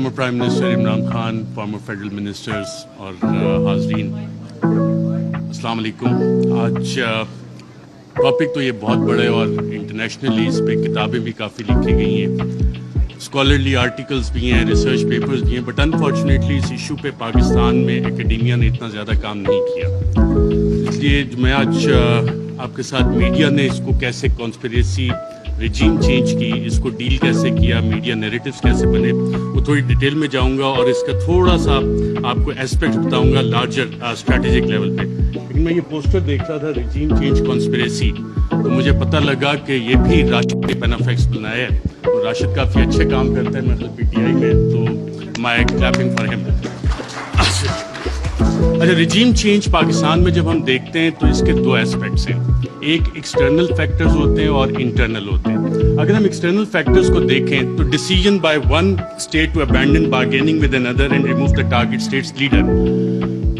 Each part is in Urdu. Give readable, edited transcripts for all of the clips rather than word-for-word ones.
Farmer prime minister Imran Khan, former federal ministers اور حاضرین، السلام علیکم۔ آج ٹاپک تو یہ بہت بڑا ہے اور انٹرنیشنلی اس پہ کتابیں بھی کافی لکھی گئی ہیں، اسکالرلی آرٹیکلز بھی ہیں، ریسرچ پیپرز بھی ہیں، بٹ انفارچونیٹلی اس ایشو پہ پاکستان میں اکیڈیمیا نے اتنا زیادہ کام نہیں کیا۔ اس لیے میں آج آپ کے ساتھ میڈیا نے اس کو کیسے کانسپریسی ریجیم چینج کی، اس کو ڈیل کیسے کیا، میڈیا نیریٹیوز کیسے بنے، وہ تھوڑی ڈیٹیل میں جاؤں گا اور اس کا تھوڑا سا آپ کو اسپیکٹ بتاؤں گا لارجر اسٹریٹجک لیول پہ۔ لیکن میں یہ پوسٹر دیکھ رہا تھا ریجیم چینج کانسپریسی، تو مجھے پتہ لگا کہ یہ بھی راشد نے پینافیکس بنایا ہے اور راشد کافی اچھے کام کرتا ہے میرے پی ٹی آئی میں، تو مائی کلیپنگ فار ہم۔ اچھا، ریجیم چینج پاکستان میں جب ہم دیکھتے ہیں تو اس کے دو اسپیکٹس ہیں، ایک ایکسٹرنل فیکٹرز ہوتے ہیں اور انٹرنل ہوتے ہیں۔ اگر ہم ایکسٹرنل فیکٹرز کو دیکھیں تو decision by one state to abandon bargaining with another and remove the target state's leader۔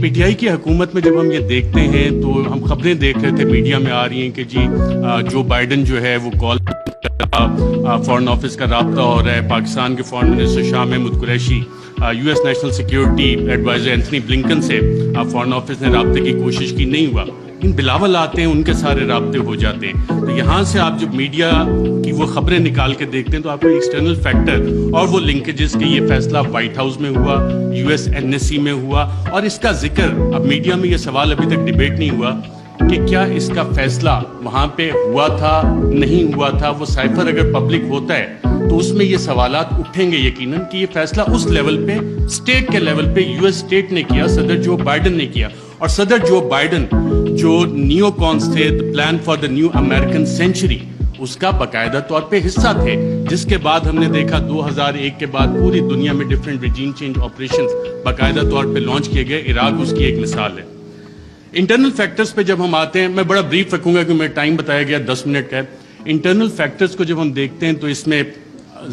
P T I کی حکومت میں جب ہم یہ دیکھتے ہیں تو ہم خبریں دیکھ رہے تھے، میڈیا میں آ رہی ہیں کہ جی جو بائیڈن جو ہے وہ کال فارن آفس کا رابطہ ہو رہا ہے، پاکستان کے foreign minister Shah Mahmood Qureshi, U S national security adviser Anthony Blinken سے فارن آفس نے رابطے کی کوشش کی، نہیں ہوا۔ ان بلاول آتے ہیں، ان کے سارے رابطے ہو جاتے ہیں۔ تو یہاں سے آپ جب میڈیا کی وہ خبریں نکال کے دیکھتے ہیں تو آپ کو ایکسٹرنل فیکٹر اور وہ لنکیجز کہ یہ فیصلہ وائٹ ہاؤس میں ہوا، U S N S C میں ہوا، اور اس کا ذکر اب میڈیا میں یہ سوال ابھی تک ڈیبیٹ نہیں ہوا کہ کیا اس کا فیصلہ وہاں پہ ہوا تھا نہیں ہوا تھا۔ وہ سائفر اگر پبلک ہوتا ہے تو اس میں یہ سوالات اٹھیں گے یقیناً کہ یہ فیصلہ اس لیول پہ، اسٹیٹ کے لیول پہ یو ایس اسٹیٹ نے کیا، صدر جو بائیڈن نے کیا۔ اور صدر جو بائیڈن جو نیو کانس تھے، plan for the new American century, اس کا باقاعدہ طور پہ حصہ تھے، جس کے بعد ہم نے دیکھا 2001 کے بعد پوری دنیا میں ڈفرینٹ ریجیم چینج آپریشنز باقاعدہ طور پہ لانچ کیے گئے۔ عراق اس کی ایک مثال ہے۔ انٹرنل فیکٹرز پہ جب ہم آتے ہیں، میں بڑا بریف رکھوں گا کہ میں ٹائم بتایا گیا 10 منٹ کا ہے۔ انٹرنل فیکٹرز کو جب ہم دیکھتے ہیں تو اس میں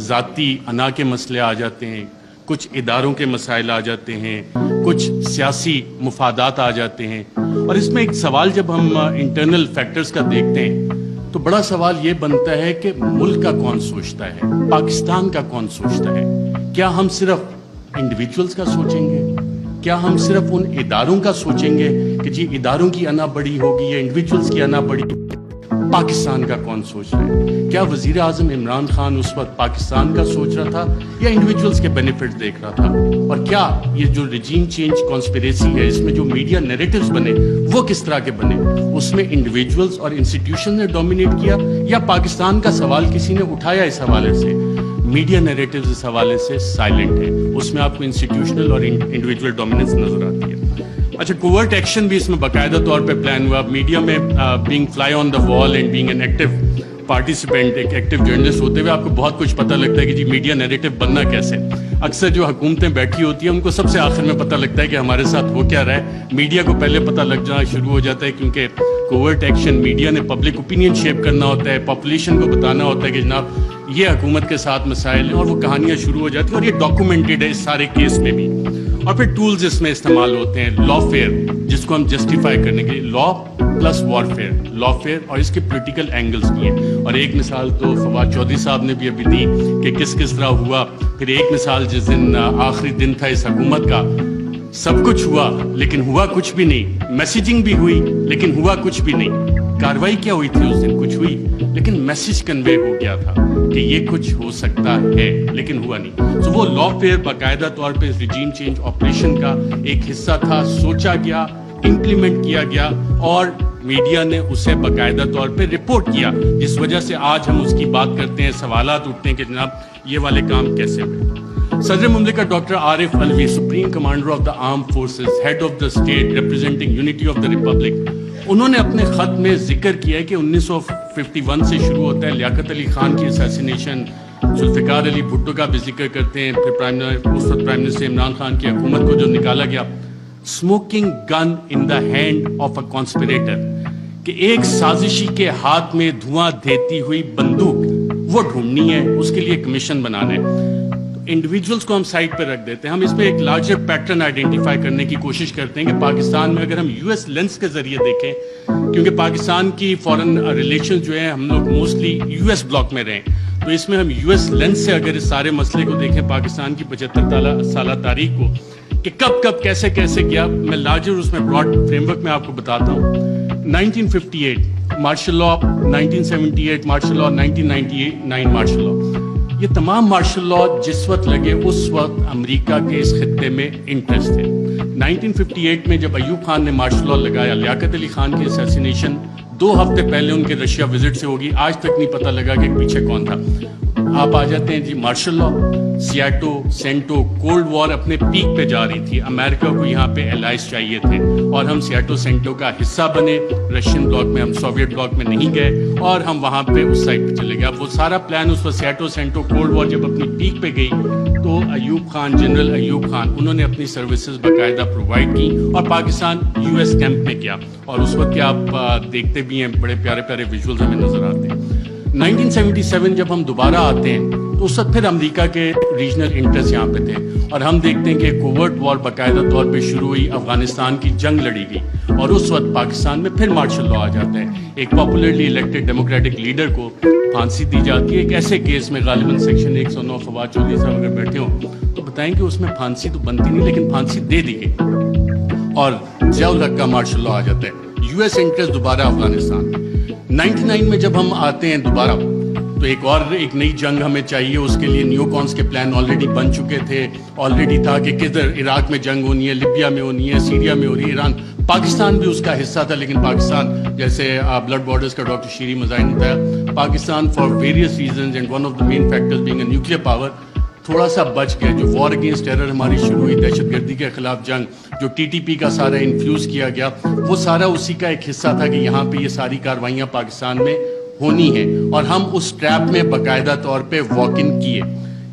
ذاتی انا کے مسئلے آ جاتے ہیں، کچھ اداروں کے مسائل آ جاتے ہیں، کچھ سیاسی مفادات آ جاتے ہیں۔ اور اس میں ایک سوال جب ہم انٹرنل فیکٹرز کا دیکھتے ہیں تو بڑا سوال یہ بنتا ہے کہ ملک کا کون سوچتا ہے، پاکستان کا کون سوچتا ہے۔ کیا ہم صرف انڈیویجولز کا سوچیں گے؟ کیا ہم صرف ان اداروں کا سوچیں گے کہ جی اداروں کی انا بڑی ہوگی یا انڈیویجولز کی انا بڑی ہوگی؟ پاکستان کا کون سوچ رہا ہے؟ کیا وزیر اعظم عمران خان اس وقت پاکستان کا سوچ رہا تھا یا انڈیویجولز کے بینیفٹ دیکھ رہا تھا؟ اور کیا یہ جو ریجیم چینج کانسپریسی ہے، اس میں جو میڈیا نیریٹیوز بنے وہ کس طرح کے بنے؟ اس میں انڈیویجولز اور انسٹیٹیوشن نے ڈومینیٹ کیا یا پاکستان کا سوال کسی نے اٹھایا؟ اس حوالے سے میڈیا نیریٹیوز اس حوالے سے سائلنٹ ہے، اس میں آپ کو انسٹیٹیوشنل اور انڈیویجول ڈومیننس نظر آتی ہے۔ اچھا، کوورٹ ایکشن بھی اس میں باقاعدہ طور پہ پلان ہوا۔ میڈیا میں being fly on the wall and being an active participant, ایک ایکٹیو جرنلسٹ ہوتے ہوئے آپ کو بہت کچھ پتہ لگتا ہے کہ جی میڈیا نیریٹیو بننا کیسے۔ اکثر جو حکومتیں بیٹھی ہوتی ہیں ان کو سب سے آخر میں پتہ لگتا ہے کہ ہمارے ساتھ ہو کیا رہا ہے، میڈیا کو پہلے پتہ لگ جانا شروع ہو جاتا ہے، کیونکہ کوورٹ ایکشن میڈیا نے پبلک اوپینین شیپ کرنا ہوتا ہے، پاپولیشن کو بتانا ہوتا ہے کہ جناب یہ حکومت کے ساتھ مسائل ہیں، اور وہ کہانیاں شروع ہو جاتی ہیں، اور یہ ڈاکومنٹڈ ہے اس سارے کیس میں بھی۔ اور پھر ٹولز اس میں استعمال ہوتے ہیں، لا فیئر جس کو ہم جسٹیفائی کرنے کے لیے، لا پلس وارفیئر، لا فیئر اور اس کے پولیٹیکل اینگلز بھی ہیں۔ اور ایک مثال تو فواد چودھری صاحب نے بھی ابھی دی کہ کس طرح ہوا۔ پھر ایک مثال جس دن آخری دن تھا اس حکومت کا، سب کچھ ہوا لیکن ہوا کچھ بھی نہیں، میسیجنگ بھی ہوئی لیکن ہوا کچھ بھی نہیں۔ کاروائی کیا ہوئی تھی اس دن؟ کچھ ہوئی لیکن میسیج کنوے ہو گیا تھا کہ یہ کچھ ہو سکتا ہے لیکن ہوا نہیں۔ تو وہ لا فیئر باقاعدہ طور پہ ریجیم چینج آپریشن کا ایک حصہ تھا، سوچا گیا، امپلیمنٹ کیا گیا، اور میڈیا نے اسے باقاعدہ طور پہ رپورٹ کیا، جس وجہ سے آج ہم اس کی بات کرتے ہیں، سوالات اٹھتے ہیں کہ جناب یہ والے کام کیسے ہوئے۔ صدر مملکت doctor Arif Alvi, supreme commander of the armed forces, head of the state representing unity of the republic, انہوں نے اپنے خط میں ذکر کیا ہے کہ 1951 سے شروع ہوتا ہے، لیاقت علی خان کی اسیسینیشن، ذوالفقار علی بھٹو کا بھی ذکر کرتے ہیں، پھر اس وقت پرائم منسٹر عمران خان کی حکومت کو جو نکالا گیا، smoking gun in the hand of a conspirator, کہ ایک سازشی کے ہاتھ میں دھواں دیتی ہوئی بندوق وہ ڈھونڈنی ہے، اس کے لیے کمیشن بنانا ہے۔ انڈیویجولز کو ہم سائڈ پہ رکھ دیتے ہیں، ہم اس میں ایک لارجر پیٹرن آئیڈینٹیفائی کرنے کی کوشش کرتے ہیں کہ پاکستان میں اگر ہم یو ایس لینس کے ذریعے دیکھیں، کیونکہ پاکستان کی فارن ریلیشنز جو ہیں ہم لوگ موسٹلی یو ایس بلاک میں رہیں، تو اس میں ہم یو ایس لینس سے اگر اس سارے مسئلے کو دیکھیں پاکستان کی 75 سالہ تاریخ کو کہ کب کب کیسے کیسے گیا, میں لارجر اس میں براڈ فریم ورک میں آپ کو بتاتا ہوں. 1958 martial law, 1978 martial law, 1999 martial law, یہ تمام مارشل لا جس وقت لگے اس وقت امریکہ کے اس خطے میں انٹرسٹ تھے. 1958 میں جب ایوب خان نے مارشل لا لگایا, لیاقت علی خان کی اسیسینیشن 2 ہفتے پہلے ان کے رشیا وزٹ سے ہوگی, آج تک نہیں پتہ لگا کہ پیچھے کون تھا. آپ آ جاتے ہیں جی مارشل لا, سیاٹو, سینٹو, کولڈ وار اپنے پیک پہ جا رہی تھی, امریکہ کو یہاں پہ الائز چاہیے تھے اور ہم سیاٹو سینٹو کا حصہ بنے. رشین بلاک میں, ہم سوویٹ بلاک میں نہیں گئے اور ہم وہاں پہ اس سائڈ پہ چلے گئے. اب وہ سارا پلان اس وقت سیاٹو سینٹو کولڈ وار جب اپنی پیک پہ گئی تو ایوب خان, جنرل ایوب خان, انہوں نے اپنی سروسز باقاعدہ پرووائڈ کی اور پاکستان یو ایس کیمپ میں کیا, اور اس وقت کے آپ دیکھتے بھی ہیں بڑے پیارے پیارے ویژولز ہمیں نظر آتے ہیں. 1977 جب ہم دوبارہ آتے ہیں تو اس وقت پھر امریکہ کے ریجنل انٹرسٹ یہاں پہ تھے اور ہم دیکھتے ہیں کہ کوورٹ وار باقاعدہ طور پہ شروع ہوئی, افغانستان کی جنگ لڑی گئی اور اس وقت پاکستان میں پھر مارشل لا آ جاتا ہے. ایک پاپولرلی الیکٹڈ ڈیموکریٹک لیڈر کو پھانسی دی جاتی ہے ایک ایسے کیس میں, غالباً سیکشن 109 فواد چودھری صاحب اگر بیٹھے ہوں تو بتائیں کہ اس میں پھانسی تو بنتی نہیں لیکن پھانسی دے دی گئی اور ضیاء الحق کا مارشل لا آ جاتا ہے. یو ایس انٹرسٹ دوبارہ افغانستان. 99 میں جب ہم آتے ہیں دوبارہ تو ایک نئی جنگ ہمیں چاہیے, اس کے لیے نیو کونس کے پلان آلریڈی بن چکے تھے. آلریڈی تھا کہ کدھر عراق میں جنگ ہونی ہے, لیبیا میں ہونی ہے, سیریا میں ہو رہی ہے, ایران, پاکستان بھی اس کا حصہ تھا. لیکن پاکستان جیسے بلڈ بارڈرز کا ڈاکٹر شیری مزاحم نے بتایا, Pakistan for various reasons and one of the main factors being a nuclear power تھوڑا سا بچ گیا. جو وار اگینسٹ ٹیرر ہماری شروع ہوئی, دہشت گردی کے خلاف جنگ, جو ٹی ٹی پی کا سارا انفیوز کیا گیا, وہ سارا اسی کا ایک حصہ تھا کہ یہاں پہ یہ ساری کاروائیاں پاکستان میں ہونی ہیں اور ہم اس ٹریپ میں باقاعدہ طور پہ واک ان کیے.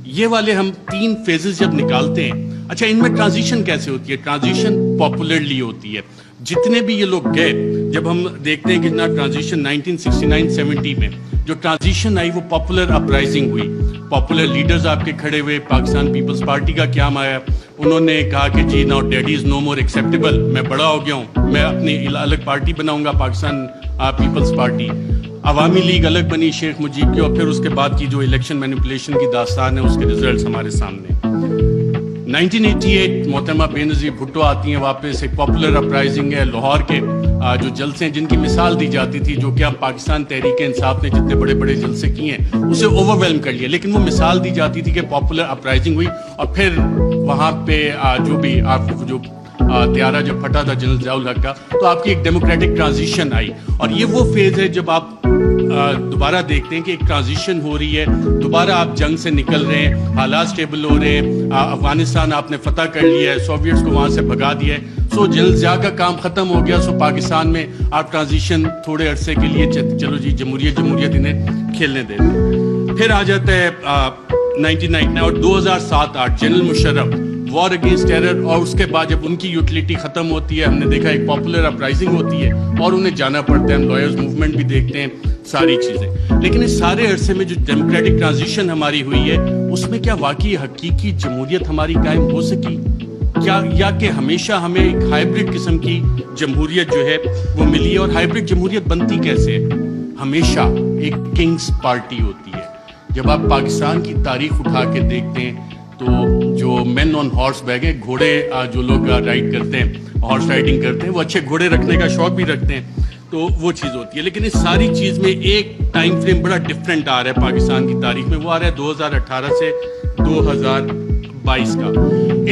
یہ والے ہم 3 فیزز جب نکالتے ہیں, اچھا ان میں ٹرانزیشن کیسے ہوتی ہے؟ ٹرانزیشن پاپولرلی ہوتی ہے. جتنے بھی یہ لوگ گئے, جب ہم دیکھتے ہیں کتنا ٹرانزیشن 1969-70 میں جو ٹرانزیشن آئی وہ پاپولر اپرائزنگ ہوئی, پاپولر لیڈرز آپ کے کھڑے ہوئے. پاکستان پیپلز پارٹی کا قیام آیا, انہوں نے کہا کہ جی ناؤ ڈیڈی از نو مور ایکسیپٹیبل, میں بڑا ہو گیا ہوں, میں اپنی الگ پارٹی بناؤں گا, پاکستان پیپلز پارٹی. عوامی لیگ الگ بنی شیخ مجیب کی, اور پھر اس کے بعد کی جو الیکشن مینیپولیشن کی داستان ہے اس کے ریزلٹس ہمارے سامنے. 1988 محترمہ بے نظیر بھٹو آتی ہیں واپس, ایک پاپولر اپرائزنگ ہے. لاہور کے جو جلسے ہیں جن کی مثال دی جاتی تھی, جو کہ اب پاکستان تحریک انصاف نے جتنے بڑے بڑے جلسے کیے ہیں اسے اوور ویلم کر لیا, لیکن وہ مثال دی جاتی تھی کہ پاپولر اپرائزنگ ہوئی اور پھر وہاں پہ جو بھی آپ جو طیارہ جب پھٹا تھا جنرل ضیاء الحق کا, تو آپ کی ایک ڈیموکریٹک ٹرانزیشن آئی. اور یہ وہ فیز ہے جب آپ دوبارہ دیکھتے ہیں کہ ایک ٹرانزیشن ہو رہی ہے, دوبارہ آپ جنگ سے نکل رہے ہیں, حالات سٹیبل ہو رہے ہیں, افغانستان آپ نے فتح کر لیا ہے, سوویٹس کو وہاں سے بھگا دیا ہے, سو جنرل ضیاء کا کام ختم ہو گیا. سو پاکستان میں آپ ٹرانزیشن تھوڑے عرصے کے لیے چلو جی جمہوریت انہیں کھیلنے دیتے ہیں. پھر آ جاتا ہے 1999 اور 2007-8 general Musharraf, war against terror, اور اس کے بعد جب ان کی یوٹیلیٹی ختم ہوتی ہے, ہم نے دیکھا ایک پاپولر اپرائزنگ ہوتی ہے اور انہیں جانا پڑتا ہے. ہم لائرز موومنٹ بھی دیکھتے ہیں, ساری چیزیں. لیکن اس سارے عرصے میں جو ڈیموکریٹک ٹرانزیشن ہماری ہوئی ہے اس میں کیا واقعی حقیقی جمہوریت ہماری قائم ہو سکی کیا, یا کہ ہمیشہ ہمیں ایک ہائیبرڈ قسم کی جمہوریت جو ہے وہ ملی ہے؟ اور ہائیبرڈ جمہوریت بنتی کیسے ہے؟ ہمیشہ ایک کنگز پارٹی ہوتی ہے. جب آپ پاکستان کی تاریخ اٹھا کے دیکھتے ہیں تو جو مین آن ہارس بیگ ہیں, گھوڑے جو لوگ رائڈ کرتے ہیں, ہارس رائڈنگ کرتے ہیں, وہ اچھے گھوڑے رکھنے کا شوق بھی رکھتے ہیں, تو وہ چیز ہوتی ہے. لیکن اس ساری چیز میں ایک ٹائم فریم بڑا ڈفرینٹ آ رہا ہے پاکستان کی تاریخ میں, وہ آ رہا ہے 2018 سے 2022 کا.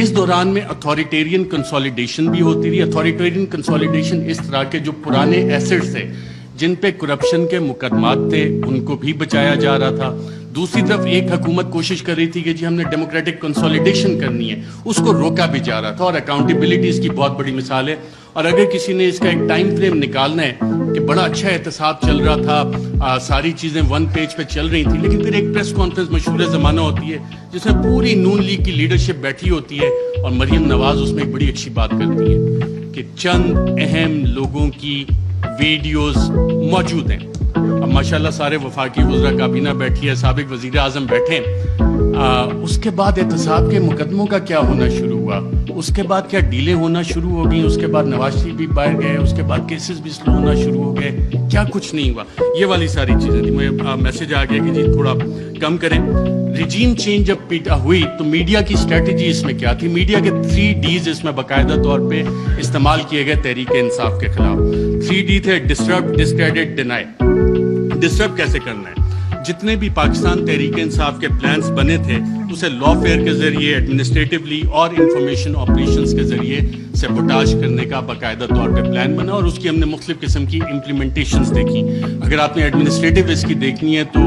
اس دوران میں اتھارٹیرین کنسولیڈیشن بھی ہوتی رہی. اتھارٹیرین کنسولیڈیشن اس طرح کے جو پرانے ایسٹس تھے جن پہ کرپشن کے مقدمات تھے ان کو بھی بچایا جا رہا تھا. دوسری طرف ایک حکومت کوشش کر رہی تھی کہ جی ہم نے ڈیموکریٹک کنسولیڈیشن کرنی ہے, اس کو روکا بھی جا رہا تھا. اور اکاؤنٹیبلٹی اس کی بہت بڑی مثال ہے. اور اگر کسی نے اس کا ایک ٹائم فریم نکالنا ہے کہ بڑا اچھا احتساب چل رہا تھا, ساری چیزیں 1 پیج پہ چل رہی تھیں, لیکن پھر ایک پریس کانفرنس مشہور زمانہ ہوتی ہے جس میں پوری نون لیگ کی لیڈرشپ بیٹھی ہوتی ہے اور مریم نواز اس میں ایک بڑی اچھی بات کرتی ہے کہ چند اہم لوگوں کی ویڈیوز موجود ہیں. اب ماشاءاللہ سارے وفاقی وزراء کابینہ بیٹھی ہے, سابق وزیر اعظم بیٹھے ہیں. اس کے بعد احتساب کے مقدموں کا کیا ہونا شروع ہوا؟ ہوا, اس کے بعد کیا ڈیلے ہونا شروع ہو گئی, اس کے بعد نواز شریف بھی باہر گئے, اس کے بعد کیسز بھی سلو ہونا شروع ہو گئے, کیا کچھ نہیں ہوا. یہ والی ساری چیزیں تھیں. مجھے میسج آ گیا کہ جی تھوڑا کم کریں. ریجیم چینج جب پیٹا ہوئی تو میڈیا کی اسٹریٹجی اس میں کیا تھی؟ میڈیا کے 3 Ds اس میں باقاعدہ طور پہ استعمال کیے گئے تحریک انصاف کے خلاف. 3 D تھے: ڈسٹرب, ڈسکریڈٹ, ڈینائی. ڈسٹرب کیسے کرنا ہے؟ جتنے بھی پاکستان تحریک انصاف کے پلانز بنے تھے اسے لا فیئر کے ذریعے, ایڈمنسٹریٹولی اور انفارمیشن آپریشنز کے ذریعے سیبوٹاج کرنے کا باقاعدہ طور پہ پلان بنا, اور اس کی ہم نے مختلف قسم کی امپلیمنٹیشنز دیکھی. اگر آپ نے ایڈمنسٹریٹو اس کی دیکھنی ہے تو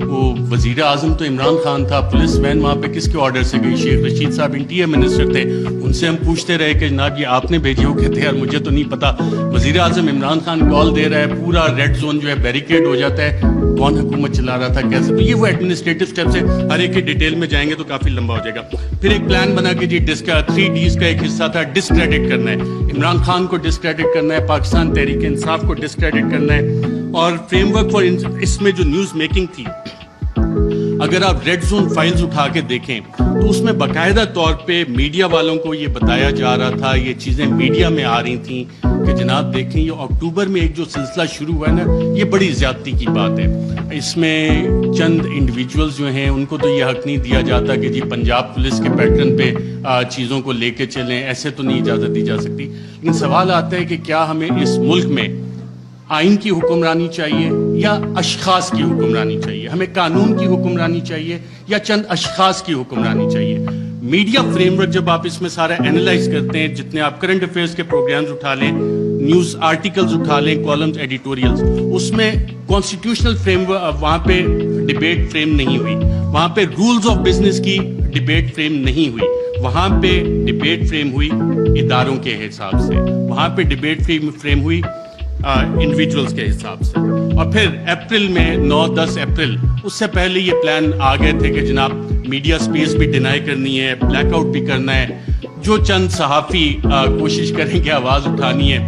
وہ وزیر اعظم تو عمران خان تھا, پولیس وین وہاں پہ کس کے آرڈر سے گئی؟ شیخ رشید صاحب انٹیریئر منسٹر تھے, ان سے ہم پوچھتے رہے کہ جناب یہ آپ نے بھیجی ہو؟ کہتے یار مجھے تو نہیں پتا. وزیر اعظم عمران خان کال دے رہا ہے, پورا ریڈ زون جو ہے بیریکیڈ ہو جاتا ہے, کون حکومت چلا رہا تھا, کیسے؟ تو یہ وہ ایڈمنسٹریٹو اسٹیپس ہے. ہر ایک کی ڈیٹیل میں جائیں گے تو کافی لمبا ہو جائے گا. پھر ایک پلان بنا کہ جی 3 Ds کا ایک حصہ تھا ڈسکریڈٹ کرنا ہے, عمران خان کو ڈسکریڈٹ کرنا ہے, پاکستان تحریک انصاف کو ڈسکریڈٹ کرنا ہے. اور فریم ورک فار اس میں جو نیوز میکنگ تھی, اگر آپ ریڈ زون فائلز اٹھا کے دیکھیں تو اس میں باقاعدہ طور پہ میڈیا والوں کو یہ بتایا جا رہا تھا, یہ چیزیں میڈیا میں آ رہی تھیں کہ جناب دیکھیں یہ اکتوبر میں ایک جو سلسلہ شروع ہوا ہے نا, یہ بڑی زیادتی کی بات ہے. اس میں چند انڈیویجولز جو ہیں ان کو تو یہ حق نہیں دیا جاتا کہ جی پنجاب پولیس کے پیٹرن پہ چیزوں کو لے کے چلیں, ایسے تو نہیں اجازت دی جا سکتی. لیکن سوال آتا ہے کہ کیا ہمیں اس ملک میں آئین کی حکمرانی چاہیے یا اشخاص کی حکمرانی چاہیے؟ ہمیں قانون کی حکمرانی چاہیے یا چند اشخاص کی حکمرانی چاہیے؟ میڈیا فریم ورک جب آپ اس میں سارا اینالائز کرتے ہیں, جتنے آپ کرنٹ افیئرس کے پروگرامز اٹھا لیں, نیوز آرٹیکلز اٹھا لیں, کالمز, ایڈیٹوریلز, اس میں کانسٹیٹیوشنل فریم ورک وہاں پہ ڈیبیٹ فریم نہیں ہوئی, وہاں پہ رولز آف بزنس کی ڈیبیٹ فریم نہیں ہوئی, وہاں پہ ڈیبیٹ فریم ہوئی اداروں کے حساب سے, وہاں پہ ڈیبیٹ فریم ہوئی انڈیویجولز کے حساب سے. اور پھر اپریل میں 9-10 اپریل, اس سے پہلے یہ پلان آ گئے تھے کہ جناب میڈیا سپیس بھی ڈینائی کرنی ہے, بلیک آؤٹ بھی کرنا ہے, جو چند صحافی کوشش کریں کہ آواز اٹھانی ہے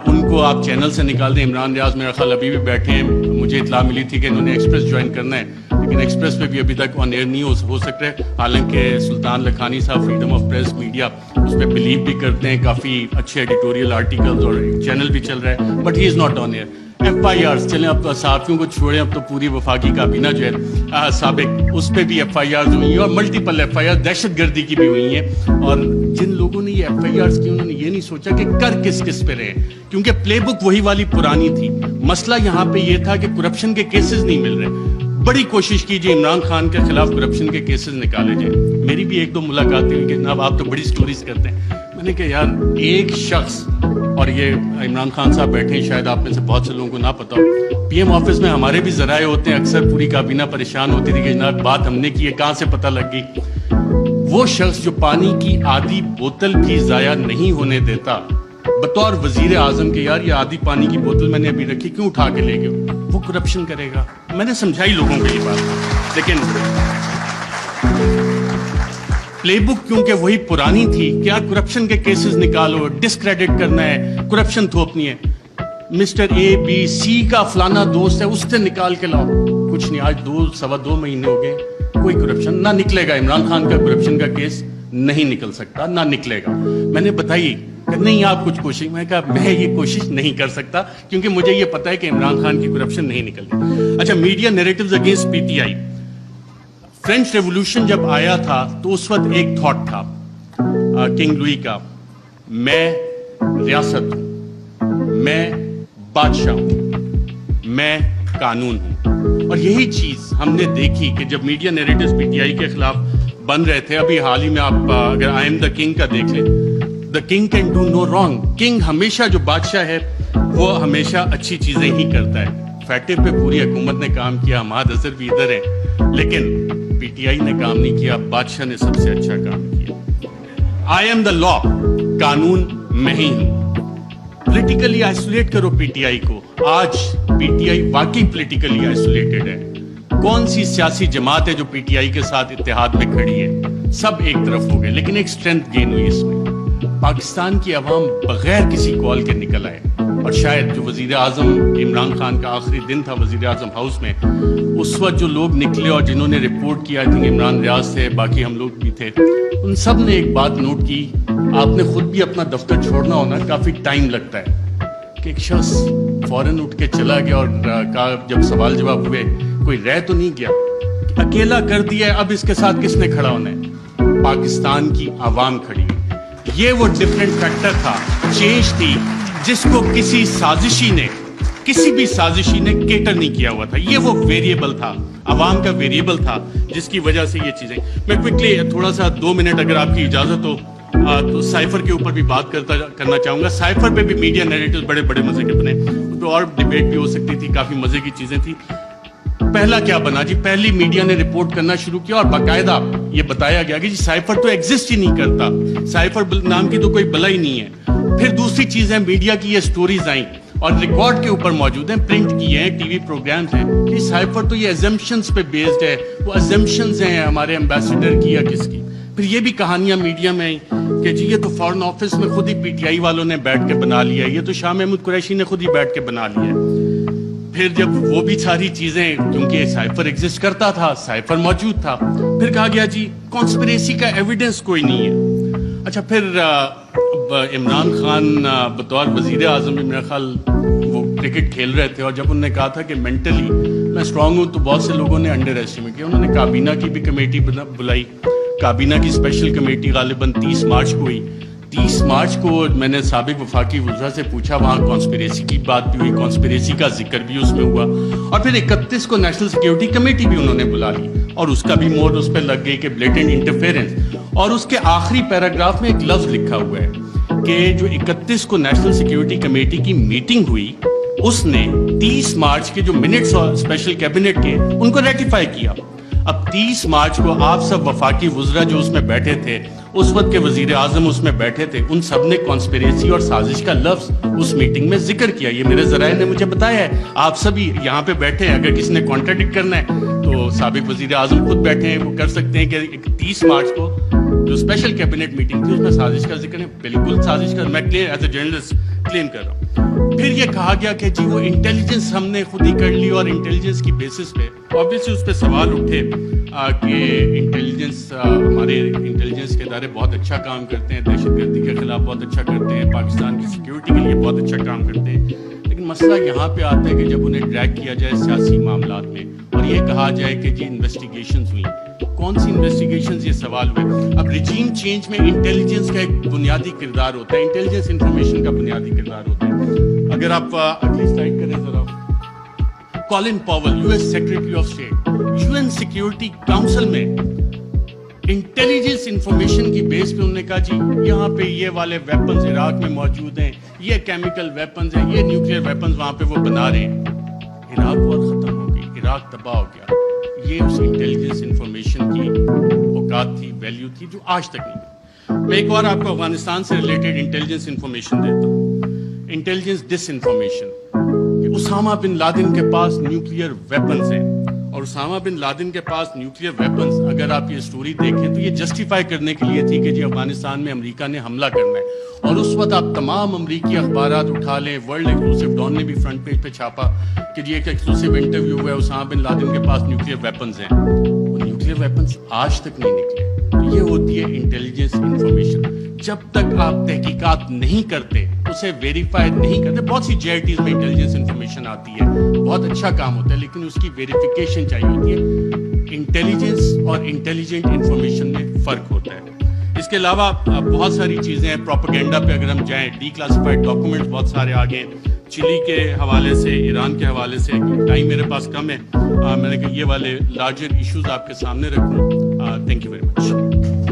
ان کو آپ چینل سے نکال دیں. عمران ریاض میرا خیال ابھی بھی بیٹھے ہیں, مجھے اطلاع ملی تھی کہ انہوں نے ایکسپریس جوائن کرنا ہے, لیکن ایکسپریس پہ بھی ابھی تک آن ایئر نہیں ہو سکتا ہے. حالانکہ سلطان لکھانی صاحب فریڈم آف پریس میڈیا اس پہ بلیو بھی کرتے ہیں, کافی اچھے ایڈیٹوریل آرٹیکلز اور چینل بھی چل رہا ہے, but he is not on air. FIRs چلیں, اب تو صحافیوں کو چھوڑیں, اب تو پوری وفاقی کابینہ جو ہے سابق, اس پہ بھی FIRs ہوئی ہیں, اور ملٹیپل FIRs دہشت گردی کی بھی ہوئی ہیں. اور جن لوگوں نے یہ FIRs کی انہوں نے یہ نہیں سوچا کہ کر کس پہ رہے, کیونکہ پلے بک وہی والی پرانی تھی. مسئلہ یہاں پہ یہ تھا کہ کرپشن کے کیسز نہیں مل رہے. بڑی کوشش کیجیے عمران خان کے خلاف کرپشن کے کیسز نکالے جائیں. میری بھی 1-2 ملاقاتیں ہوئی کہ جناب آپ تو بڑی سٹوریز کرتے ہیں. میں نے کہا یار ایک شخص, اور یہ عمران خان صاحب بیٹھے ہیں, شاید آپ میں سے بہت سے لوگوں کو نہ پتا ہو, PM آفس میں ہمارے بھی ذرائع ہوتے ہیں, اکثر پوری کابینہ پریشان ہوتی تھی کہ جناب بات ہم نے کی ہے, کہاں سے پتہ لگ گئی. وہ شخص جو پانی کی آدھی بوتل بھی ضائع نہیں ہونے دیتا بطور وزیر اعظم کے, یار یہ آدھی پانی کی بوتل میں نے ابھی رکھی, کیوں اٹھا کے لے گئے, وہ کرپشن کرے گا. میں نے سمجھائی لوگوں کو یہ بات, لیکن پلے بک کیونکہ وہی پرانی تھی, کیا کرپشن کے کیسز نکالو, ڈسکریڈٹ کرنا ہے, کرپشن تھوپنی ہے. مسٹر ABC کا فلانا دوست ہے, اس سے نکال کے لاؤ, کچھ نہیں. آج 2-2.25 مہینے ہو گئے, کوئی کرپشن نہ نکلے گا. عمران خان کا کرپشن کا کیس نہیں نکل سکتا, نہ نکلے گا. میں نے بتائی کہ نہیں آپ کچھ کوشش, میں کہا میں یہ کوشش نہیں کر سکتا کیونکہ مجھے یہ پتا ہے کہ عمران خان کی کرپشن نہیں نکلنی. اچھا, media narratives against PTI. French revolution جب آیا تھا تو اس وقت ایک تھاٹ تھا کنگ لوئی کا, میں ریاست ہوں, میں بادشاہ ہوں, میں قانون ہوں. اور یہی چیز ہم نے دیکھی کہ جب میڈیا نیریٹیوز PTI کے خلاف بن رہے تھے, ابھی حال ہی میں آپ اگر آئی ایم دا کنگ کا دیکھ لیں, the king can do no wrong. King ہمیشہ, جو بادشاہ ہے وہ ہمیشہ اچھی چیزیں ہی کرتا ہے. فیٹر پہ پوری حکومت نے کام کیا, حماد اظہر بھی ادھر ہے, لیکن PTI نے کام نہیں کیا, بادشاہ نے سب سے اچھا کام کیا. آئی ایم دا لا, قانون میں ہی ہوں. پولیٹیکلی آئسولیٹ کرو PTI کو. آج PTI واقعی پولیٹیکلی آئسولیٹڈ ہے. کون سی سیاسی جماعت ہے جو PTI کے ساتھ اتحاد میں کھڑی ہے؟ سب ایک طرف ہو گئے, لیکن ایک اسٹرینتھ گین ہوئی اس میں. پاکستان کی عوام بغیر کسی کال کے نکل آئے, اور شاید جو وزیر اعظم عمران خان کا آخری دن تھا وزیر اعظم ہاؤس میں, اس وقت جو لوگ نکلے اور جنہوں نے رپورٹ کیا, آئی تھنک عمران ریاض تھے, باقی ہم لوگ بھی تھے, ان سب نے ایک بات نوٹ کی, آپ نے خود بھی اپنا دفتر چھوڑنا ہونا کافی ٹائم لگتا ہے, کہ ایک شخص فوراً اٹھ کے چلا گیا اور کہا, جب سوال جواب ہوئے, کوئی رہ تو نہیں گیا, اکیلا کر دیا ہے, اب اس کے ساتھ کس نے کھڑا ہونا ہے؟ پاکستان کی عوام کھڑی ہے. یہ وہ ڈفرینٹ فیکٹر تھا, چینج تھی, جس کو کسی بھی سازشی نے کیٹر نہیں کیا ہوا تھا. یہ وہ ویریبل تھا, عوام کا ویریبل تھا, جس کی وجہ سے یہ چیزیں. میں کوئکلی تھوڑا سا 2 منٹ اگر آپ کی اجازت ہو تو سائفر کے اوپر بھی بات کرنا چاہوں گا. سائفر پہ بھی میڈیا نیریٹیو بڑے بڑے مزے کے بنے, اس پہ اور ڈبیٹ بھی ہو سکتی تھی, کافی مزے کی چیزیں تھی. پہلا کیا بنا جی, پہلی میڈیا نے رپورٹ کرنا شروع کیا اور باقاعدہ یہ بتایا گیا کہ جی سائفر تو ایگزسٹ ہی نہیں کرتا, سائفر نام کی تو کوئی بلا ہی نہیں ہے. پھر دوسری چیز ہے, میڈیا کی یہ سٹوریز آئیں اور ریکارڈ کے اوپر موجود ہیں, پرنٹ کیے ہیں, ٹی وی پروگرامز ہیں, کہ سائفر تو یہ ایزمپشنز پہ بیسڈ ہے. وہ ایزمپشنز ہیں ہمارے ایمبیسڈر کی یا کس کی. پھر یہ بھی کہانیاں میڈیا میں آئیں کہ جی یہ تو فارن آفس میں خود ہی پی ٹی آئی والوں نے بیٹھ کے بنا لیا ہے, یہ تو شاہ محمود قریشی نے خود ہی بیٹھ کے بنا لیا ہے. پھر جب وہ بھی ساری چیزیں, کیونکہ سائفر ایگزسٹ کرتا تھا, سائفر موجود تھا, پھر کہا گیا جی کانسپریسی کا ایویڈنس کوئی نہیں ہے. اچھا, پھر عمران خان بطور وزیر اعظم میرا خیال وہ کرکٹ کھیل رہے تھے, اور جب انہوں نے کہا تھا کہ مینٹلی میں اسٹرانگ ہوں, تو بہت سے لوگوں نے انڈر ایسٹیمیٹ کیا. انہوں نے کابینہ کی بھی کمیٹی بلائی, کابینہ کی اسپیشل کمیٹی غالباً 30 مارچ کو ہوئی. 30 مارچ کو میں نے سابق وفاقی وزراء سے پوچھا, وہاں کانسپریسی کی بات بھی ہوئی, کانسپریسی کا ذکر بھی اس میں ہوا, اور پھر 31 کو نیشنل سیکیورٹی کمیٹی بھی انہوں نے بلا لی, اور اس کا بھی مور اس پہ لگ گئی کہ بلیٹنٹ انٹرفیرنس. اور اس کے آخری پیراگراف میں ایک لفظ لکھا ہوا ہے کہ جو 31 کو نیشنل سیکیورٹی کمیٹی کی میٹنگ ہوئی, اس نے 30 مارچ کے جو منٹس اور اسپیشل کیبنٹ کے ان کو ریٹیفائی کیا. اب 30 مارچ کو آپ سب وفاقی وزراء جو اس میں بیٹھے تھے, اس وقت کے وزیر اعظم اس میں بیٹھے تھے, ان سب نے کانسپیریسی اور سازش کا لفظ اس میٹنگ میں ذکر کیا. یہ میرے ذرائع نے مجھے بتایا ہے, آپ سبھی یہاں پہ بیٹھے ہیں, اگر کسی نے کانٹراڈکٹ کرنا ہے تو سابق وزیر اعظم خود بیٹھے ہیں, وہ کر سکتے ہیں کہ 30 مارچ کو جو اسپیشل کیبنٹ میٹنگ تھی اس میں سازش کا ذکر ہے. بالکل سازش کا میں ایز اے جرنلسٹ کلیم کر رہا ہوں. پھر یہ کہا گیا کہ جی وہ انٹیلیجنس ہم نے خود ہی کر لی, اور انٹیلیجنس کی بیسس پہ آبویسلی اس پہ سوال اٹھے کہ انٹیلیجنس, ہمارے انٹیلیجنس کے ادارے بہت اچھا کام کرتے ہیں, دہشت گردی کے خلاف بہت اچھا کرتے ہیں, پاکستان کی سیکیورٹی کے لیے بہت اچھا کام کرتے ہیں. لیکن مسئلہ یہاں پہ آتا ہے کہ جب انہیں ڈریگ کیا جائے سیاسی معاملات میں, اور یہ کہا جائے کہ جی انویسٹیگیشنز ہوئی, کون سی انویسٹیگیشنز, یہ سوال ہوئے. اب ریجیم چینج میں انٹیلیجنس کا ایک بنیادی کردار ہوتا ہے, انٹیلیجنس انفارمیشن کا بنیادی کردار ہوتا ہے. اگر آپ اگلی سلائڈ کریں ذرا, Colin Powell U S secretary of state, U N security council میں انٹیلیجنس انفارمیشن کی بیس پہ انہوں نے کہا جی یہاں پہ یہ والے ویپنز عراق میں موجود ہیں, یہ کیمیکل ویپنز ہیں, یہ نیوکلیئر ویپنز وہاں پہ وہ بنا رہے ہیں. عراق وار ختم ہو گئی, عراق تباہ ہو گیا. یہ اس انٹیلیجنس انفارمیشن کی اوقات تھی, ویلیو تھی, جو آج تک نہیں. میں ایک اور آپ کو افغانستان سے ریلیٹڈ انٹیلیجنس انفارمیشن دیتا ہوں, انٹیلیجنس ڈس انفارمیشن, کہ اسامہ بن لادن کے پاس نیوکلیئر ویپنز ہیں, اور اسامہ بن لادن کے پاس نیوکلیئر ویپنز, اگر آپ یہ سٹوری دیکھیں تو یہ جسٹیفائی کرنے کے لیے تھی کہ جی افغانستان میں امریکہ نے حملہ کرنا ہے. اور اس وقت آپ تمام امریکی اخبارات اٹھا لیں, ورلڈ ایکسکلوسیو ڈان نے بھی فرنٹ پیج پہ چھاپا کہ جی ایک ایکسکلوسیو انٹرویو ہوا ہے, اسامہ بن لادن کے پاس نیوکلیئر ویپنز ہیں. وہ نیوکلیئر ویپنز آج تک نہیں نکلے. تو یہ ہوتی ہے انٹیلیجنس انفارمیشن. جب تک آپ تحقیقات نہیں کرتے, اسے ویریفائی نہیں کرتے, بہت سی جے آئی ٹیز میں انٹیلیجنس انفارمیشن آتی ہے, بہت اچھا کام ہوتا ہے, لیکن اس کی ویریفیکیشن چاہیے ہوتی ہے. انٹیلیجنس اور انٹیلیجنٹ انفارمیشن میں فرق ہوتا ہے. اس کے علاوہ بہت ساری چیزیں ہیں. پروپیگنڈا پہ اگر ہم جائیں, ڈی کلاسیفائڈ ڈاکومنٹس بہت سارے آگے ہیں, چلی کے حوالے سے, ایران کے حوالے سے. ٹائم میرے پاس کم ہے, میں نے کہا یہ والے لارجر ایشوز آپ کے سامنے رکھوں. Thank you very much.